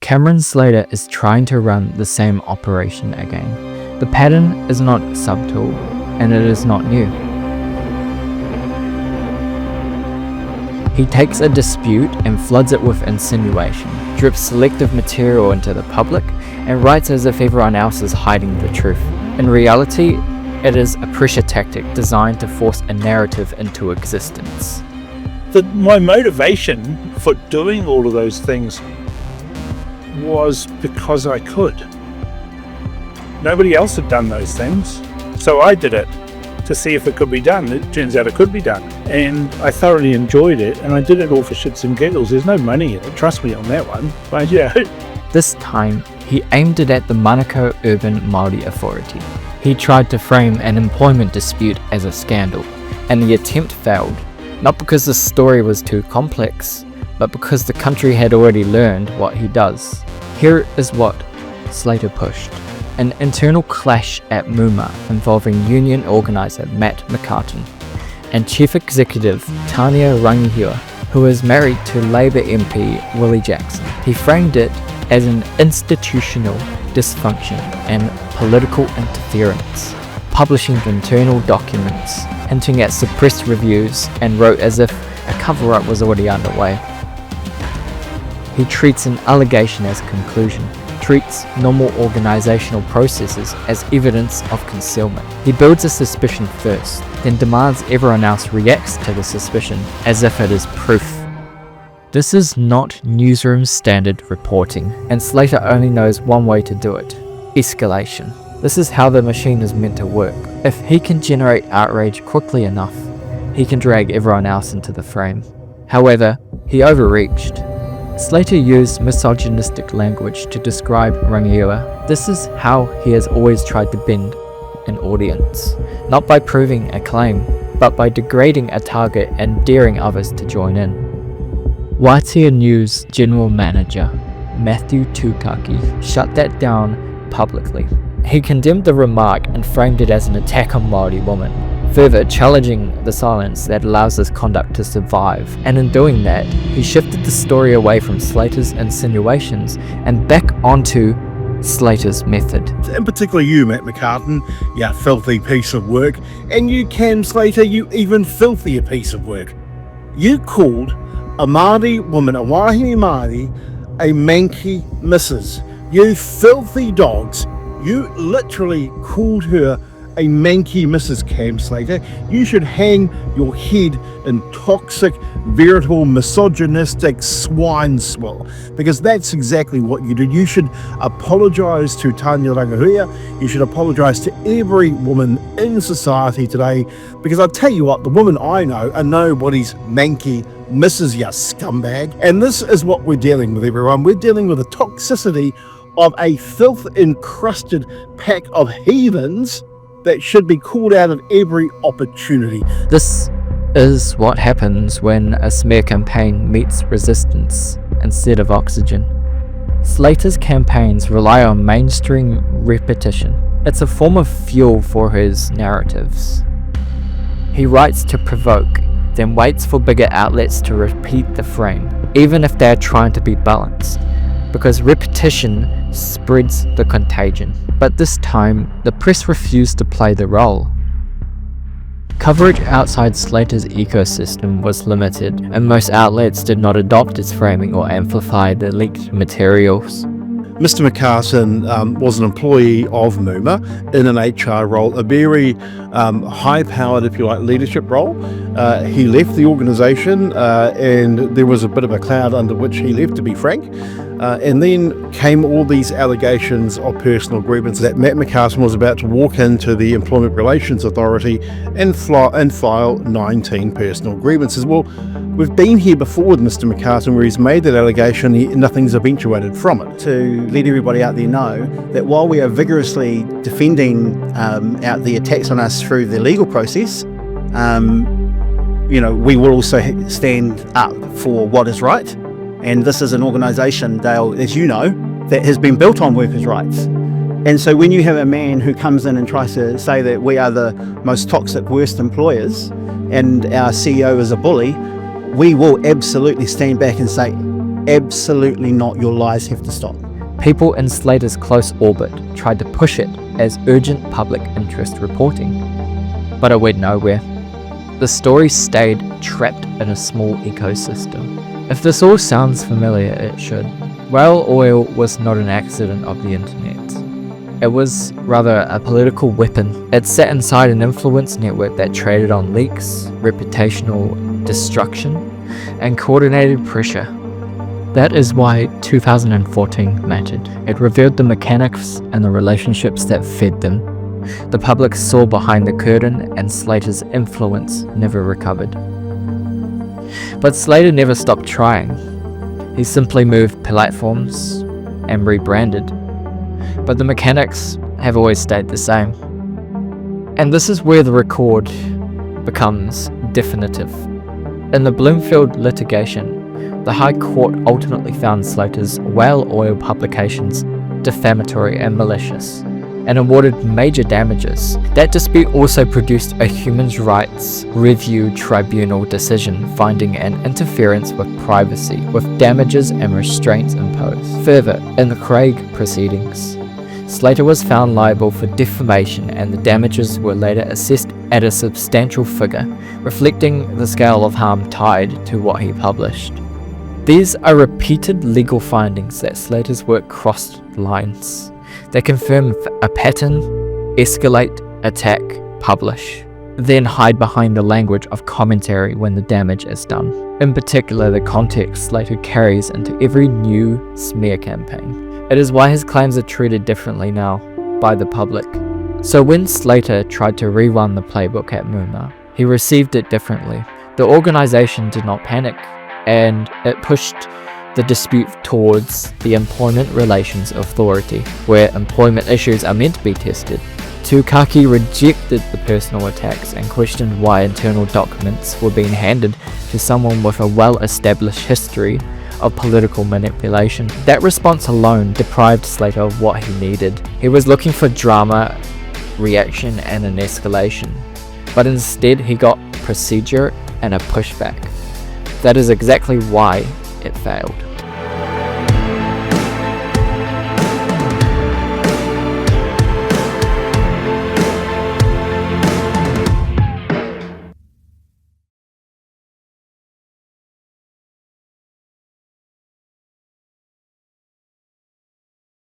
Cameron Slater is trying to run the same operation again. The pattern is not subtle, and it is not new. He takes a dispute and floods it with insinuation, drips selective material into the public, and writes as if everyone else is hiding the truth. In reality, it is a pressure tactic designed to force a narrative into existence. My motivation for doing all of those things was because I could. Nobody else had done those things, so I did it to see if it could be done. It turns out it could be done, and I thoroughly enjoyed it, and I did it all for shits and giggles. There's no money in it, trust me on that one, but yeah. This time, he aimed it at the Manukau Urban Māori Authority. He tried to frame an employment dispute as a scandal, and the attempt failed, not because the story was too complex, but because the country had already learned what he does. Here is what Slater pushed. An internal clash at Muma involving union organiser Matt McCartan and Chief Executive Tania Rangihiwa, who is married to Labour MP Willie Jackson. He framed it as an institutional dysfunction and political interference, publishing internal documents, hinting at suppressed reviews, and wrote as if a cover-up was already underway. He treats an allegation as conclusion, treats normal organisational processes as evidence of concealment. He builds a suspicion first, then demands everyone else reacts to the suspicion as if it is proof. This is not newsroom standard reporting, and Slater only knows one way to do it: escalation. This is how the machine is meant to work. If he can generate outrage quickly enough, he can drag everyone else into the frame. However, he overreached. Slater used misogynistic language to describe Rangihiwa. This is how he has always tried to bend an audience, not by proving a claim, but by degrading a target and daring others to join in. Waitea News General Manager Matthew Tukaki shut that down publicly. He condemned the remark and framed it as an attack on Māori women, further challenging the silence that allows this conduct to survive, and in doing that, he shifted the story away from Slater's insinuations and back onto Slater's method. In particular you, Matt McCartan, you filthy piece of work, and you, Cam Slater, you even filthier piece of work. You called a Māori woman, a wahine Māori, a manky missus. You filthy dogs. You literally called her a manky Mrs. Cam Slater. You should hang your head in toxic, veritable, misogynistic swine swill, because that's exactly what you did. You should apologise to Tania Rangihiwa. You should apologise to every woman in society today, because I'll tell you what, the women I know are nobody's manky Mrs. ya scumbag. And this is what we're dealing with, everyone. We're dealing with the toxicity of a filth-encrusted pack of heathens that should be called out at every opportunity. This is what happens when a smear campaign meets resistance instead of oxygen. Slater's campaigns rely on mainstream repetition. It's a form of fuel for his narratives. He writes to provoke, then waits for bigger outlets to repeat the frame, even if they're trying to be balanced, because repetition spreads the contagion. But this time, the press refused to play the role. Coverage outside Slater's ecosystem was limited, and most outlets did not adopt its framing or amplify the leaked materials. Mr. McCartan was an employee of Muma in an HR role, a very high-powered, if you like, leadership role. He left the organisation and there was a bit of a cloud under which he left, to be frank. And then came all these allegations of personal grievance that Matt McCartan was about to walk into the Employment Relations Authority and file 19 personal grievances. Well, we've been here before with Mr. McCartan where he's made that allegation, nothing's eventuated from it. To let everybody out there know that while we are vigorously defending out the attacks on us through the legal process, we will also stand up for what is right. And this is an organisation, Dale, as you know, that has been built on workers' rights. And so when you have a man who comes in and tries to say that we are the most toxic, worst employers and our CEO is a bully, we will absolutely stand back and say, absolutely not. Your lies have to stop. People in Slater's close orbit tried to push it as urgent public interest reporting, but it went nowhere. The story stayed trapped in a small ecosystem. If this all sounds familiar, it should. Whale oil was not an accident of the internet. It was rather a political weapon. It sat inside an influence network that traded on leaks, reputational destruction, and coordinated pressure. That is why 2014 mattered. It revealed the mechanics and the relationships that fed them. The public saw behind the curtain, and Slater's influence never recovered. But Slater never stopped trying. He simply moved platforms and rebranded. But the mechanics have always stayed the same. And this is where the record becomes definitive. In the Bloomfield litigation, the High Court ultimately found Slater's whale oil publications defamatory and malicious, and awarded major damages. That dispute also produced a human rights review tribunal decision finding an interference with privacy, with damages and restraints imposed. Further, in the Craig proceedings, Slater was found liable for defamation, and the damages were later assessed at a substantial figure, reflecting the scale of harm tied to what he published. These are repeated legal findings that Slater's work crossed lines. They confirm a pattern: escalate, attack, publish, then hide behind the language of commentary when the damage is done. In particular, the context Slater carries into every new smear campaign. It is why his claims are treated differently now by the public. So when Slater tried to rerun the playbook at Moomba, he received it differently. The organisation did not panic, and it pushed the dispute towards the Employment Relations Authority, where employment issues are meant to be tested. Tukaki rejected the personal attacks and questioned why internal documents were being handed to someone with a well-established history of political manipulation. That response alone deprived Slater of what he needed. He was looking for drama, reaction, and an escalation, but instead he got procedure and a pushback. That is exactly why it failed.